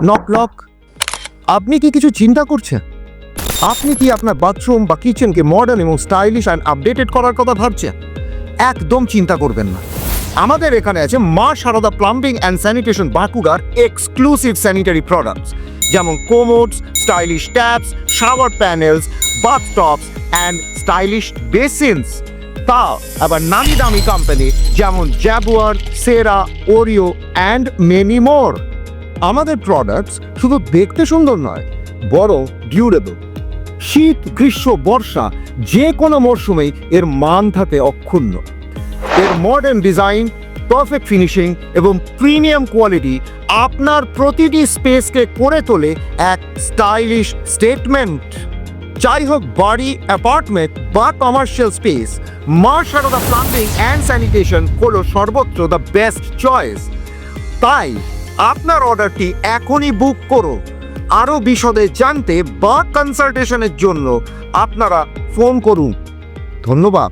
Knock knock. আপনি কি কিছু চিন্তা করছেন? আপনি কি আপনার বাথরুম বা কিচেনকে মডার্ন এবং স্টাইলিশ অ্যান্ড আপডেটেড করার কথা ভাবছেন? একদম চিন্তা করবেন না। আমাদের এখানে আছে মা সারদা প্লাম্বিং অ্যান্ড স্যানিটেশন বাঁকুড়ার এক্সক্লুসিভ স্যানিটারি প্রোডাক্টস, যেমন commodes, stylish taps, shower panels, bathtubs and stylish basins. তাও আবার নামি দামি কোম্পানি যেমন জ্যাগুয়ার, সেরা, ওরিও অ্যান্ড মেনি মোর। আমাদের প্রোডাক্টস শুধু দেখতে সুন্দর নয়, বরং ডিউরেবল। শীত, গ্রীষ্ম, বর্ষা যে কোনো মরশুমেই এর মান থাকে অক্ষুণ্ণ। এর মডার্ন ডিজাইন, পারফেক্ট ফিনিশিং এবং প্রিমিয়াম কোয়ালিটি আপনার প্রতিটি স্পেসকে করে তোলে এক স্টাইলিশ স্টেটমেন্ট। যাই হোক বাড়ি, অ্যাপার্টমেন্ট বা কমার্শিয়াল স্পেস, মা সারদা প্লাম্বিং অ্যান্ড স্যানিটেশন হলো সর্বত্র দ্য বেস্ট চয়েস। তাই আপনার অর্ডারটি এখনই বুক করুন। আরও বিশদে জানতে বা কনসালটেশনের জন্য আপনারা ফোন করুন। ধন্যবাদ।